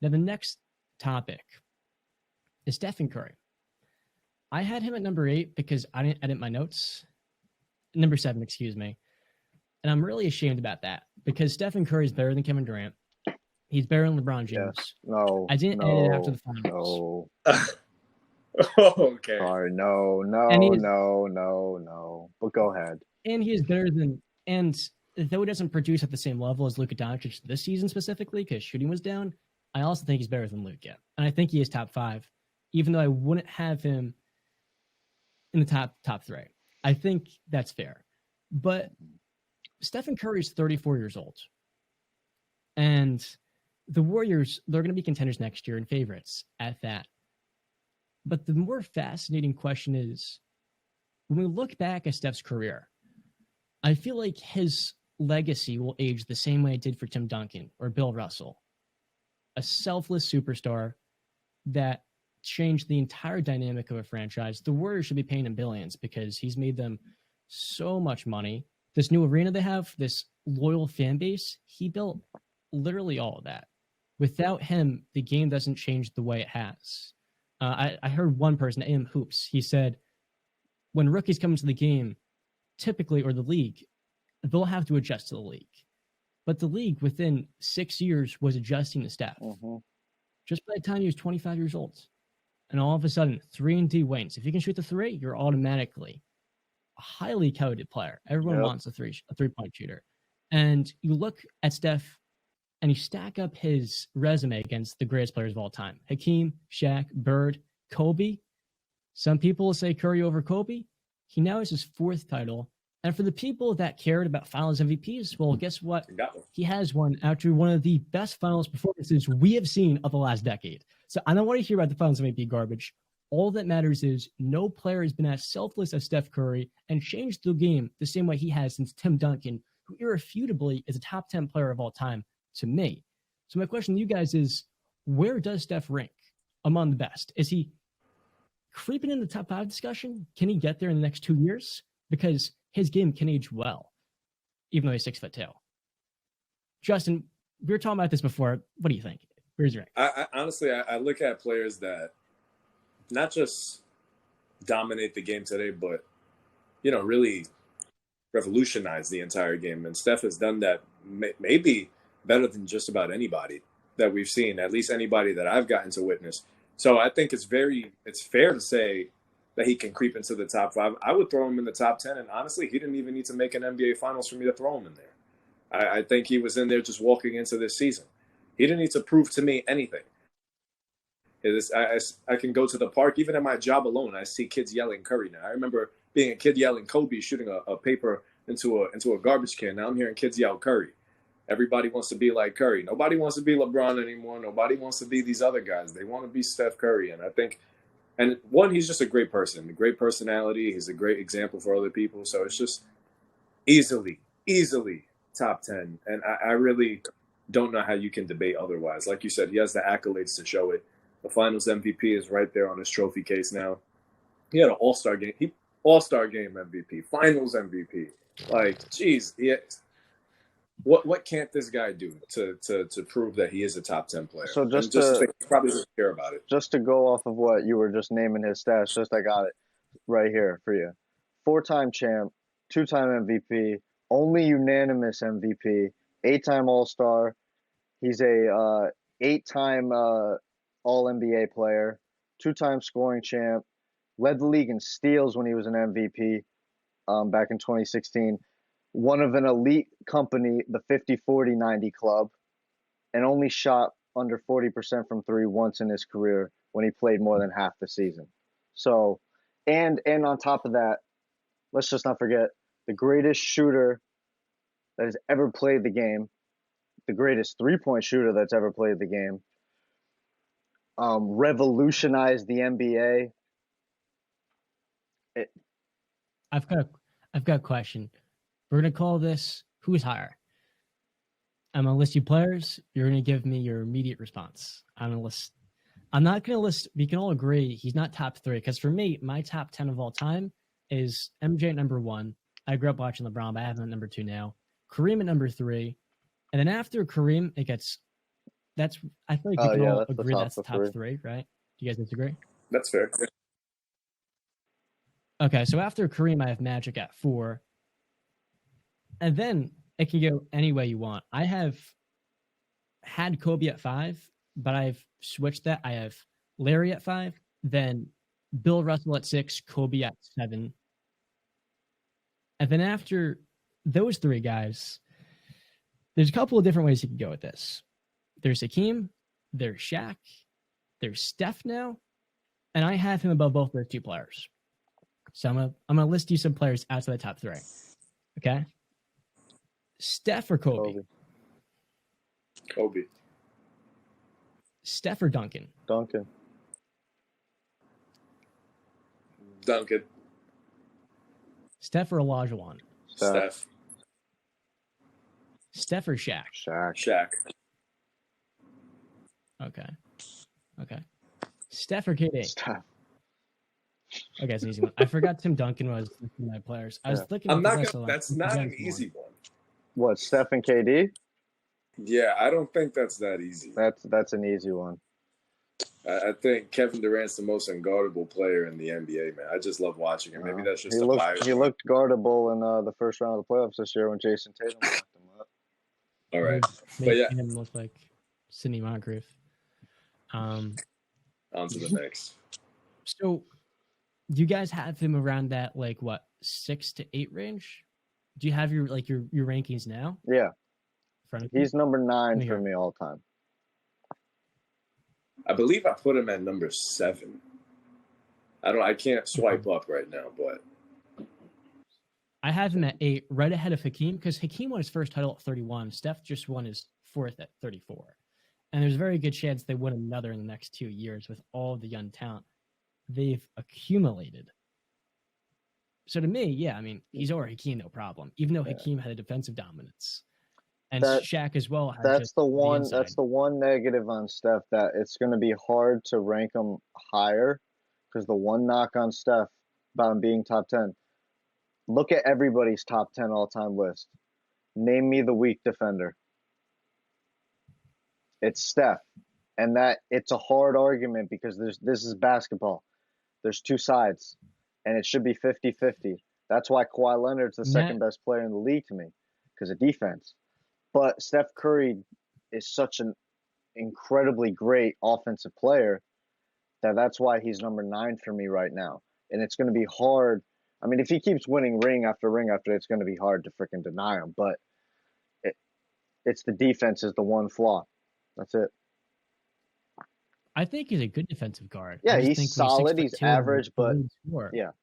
Now, the next topic is Stephen Curry. I had him at number 8 because I didn't edit my notes. Number 7, excuse me. And I'm really ashamed about that because Stephen Curry is better than Kevin Durant. He's better than LeBron James. Yes. No. I didn't edit it after the finals. No. Okay. Sorry. No. But go ahead. And he is better than, and though he doesn't produce at the same level as Luka Doncic this season specifically because shooting was down, I also think he's better than Luka. And I think he is top 5, even though I wouldn't have him in the top 3. I think that's fair. But Stephen Curry is 34 years old. And the Warriors, they're going to be contenders next year and favorites at that. But the more fascinating question is, when we look back at Steph's career, I feel like his legacy will age the same way it did for Tim Duncan or Bill Russell. A selfless superstar that changed the entire dynamic of a franchise. The Warriors should be paying him billions because he's made them so much money. This new arena they have, this loyal fan base, he built literally all of that. Without him, the game doesn't change the way it has. I heard one person, AM Hoops, he said, when rookies come into the game, typically, or the league, they'll have to adjust to the league. But the league, within 6 years, was adjusting to Steph. Mm-hmm. Just by the time he was 25 years old. And all of a sudden, 3-and-D wins. If you can shoot the 3, you're automatically a highly coveted player. Everyone wants a three-point shooter. And you look at Steph, and you stack up his resume against the greatest players of all time. Hakeem, Shaq, Bird, Kobe. Some people will say Curry over Kobe. He now has his 4th title. And for the people that cared about finals MVPs, well, guess what? He has one after one of the best finals performances we have seen of the last decade. So I don't want to hear about the finals MVP garbage. All that matters is no player has been as selfless as Steph Curry and changed the game the same way he has since Tim Duncan, who irrefutably is a top 10 player of all time to me. So my question to you guys is, where does Steph rank among the best? Is he creeping in the top 5 discussion? Can he get there in the next 2 years? Because his game can age well, even though he's 6'2". Justin, we were talking about this before. What do you think? Where's your rank? I honestly look at players that not just dominate the game today, but, really revolutionize the entire game. And Steph has done that maybe better than just about anybody that we've seen, at least anybody that I've gotten to witness. So I think it's fair to say that he can creep into the top 5. I would throw him in the top 10. And honestly, he didn't even need to make an NBA Finals for me to throw him in there. I think he was in there just walking into this season. He didn't need to prove to me anything. I can go to the park, even at my job alone, I see kids yelling Curry now. I remember being a kid yelling Kobe, shooting a paper into a garbage can. Now I'm hearing kids yell Curry. Everybody wants to be like Curry. Nobody wants to be LeBron anymore. Nobody wants to be these other guys. They want to be Steph Curry. And I think, he's just a great person, a great personality. He's a great example for other people. So it's just easily top 10. And I really don't know how you can debate otherwise. Like you said, he has the accolades to show it. The Finals MVP is right there on his trophy case now. He had an All-Star game. All-Star game MVP, Finals MVP. Like, geez, what can't this guy do to prove that he is a top 10 player? So just probably doesn't care about it. Just to go off of what you were just naming his stats, I got it right here for you. 4-time champ, 2-time MVP, only unanimous MVP, 8-time All-Star. He's a 8-time All-NBA player, 2-time scoring champ, led the league in steals when he was an MVP back in 2016. One of an elite company, the 50-40-90 club, and only shot under 40% from 3 once in his career when he played more than half the season. So, and on top of that, let's just not forget the greatest shooter that has ever played the game, the greatest 3-point shooter that's ever played the game, revolutionized the NBA. I've got a question. We're going to call this Who's Higher? I'm going to list you players. You're going to give me your immediate response. I'm not going to list, we can all agree he's not top 3, because for me, my top 10 of all time is MJ at number 1. I grew up watching LeBron, but I have him at number 2 now. Kareem at number 3. And then after Kareem, it gets that's I feel like we Oh, can yeah, all that's the agree top that's the of top three. three, right? Do you guys disagree? That's fair. Okay, so after Kareem, I have Magic at 4, and then it can go any way you want. I have had Kobe at 5, but I've switched that. I have Larry at 5, then Bill Russell at 6, Kobe at 7, and then after those three guys, there's a couple of different ways you can go with this. There's Hakeem, there's Shaq, there's Steph now, and I have him above both those two players. So I'm gonna list you some players outside the top 3. Okay, Steph or Kobe? Kobe. Steph or Duncan? Duncan. Duncan. Steph or Olajuwon? Steph. Steph or Shaq? Shaq. Okay. Steph or KD? Steph. Okay, it's an easy one. I forgot Tim Duncan was one of my players. I was looking. I'm at not this gonna, list, that's not an easy one. What, Steph and KD? Yeah, I don't think that's that easy. That's an easy one. I think Kevin Durant's the most unguardable player in the NBA, man. I just love watching him. Maybe that's just he a looked, bias. He looked guardable in the first round of the playoffs this year when Jason Tatum locked him up. All right. Made But yeah, him look like Sidney Moncrief. on to the next. So, do you guys have him around that 6 to 8 range? Do you have your rankings now? Yeah. In front of you? He's number 9 for me all time. I believe I put him at number 7. I can't swipe up right now, but I have him at 8, right ahead of Hakeem, because Hakeem won his first title at 31. Steph just won his 4th at 34. And there's a very good chance they win another in the next 2 years with all of the young talent they've accumulated. So to me, yeah, I mean, he's over Hakeem, no problem, even though Hakeem had a defensive dominance. And Shaq as well. That's the one negative on Steph, that it's going to be hard to rank him higher, because the one knock on Steph about him being top 10, look at everybody's top 10 all-time list. Name me the weak defender. It's Steph. And that it's a hard argument because this is basketball. There's two sides, and it should be 50-50. That's why Kawhi Leonard's the second best player in the league to me, because of defense. But Steph Curry is such an incredibly great offensive player that's why he's number 9 for me right now. And it's going to be hard. I mean, if he keeps winning ring after ring after, it's going to be hard to freaking deny him. But it's the defense is the one flaw. That's it. I think he's a good defensive guard. Yeah, he's solid. He's average, but yeah,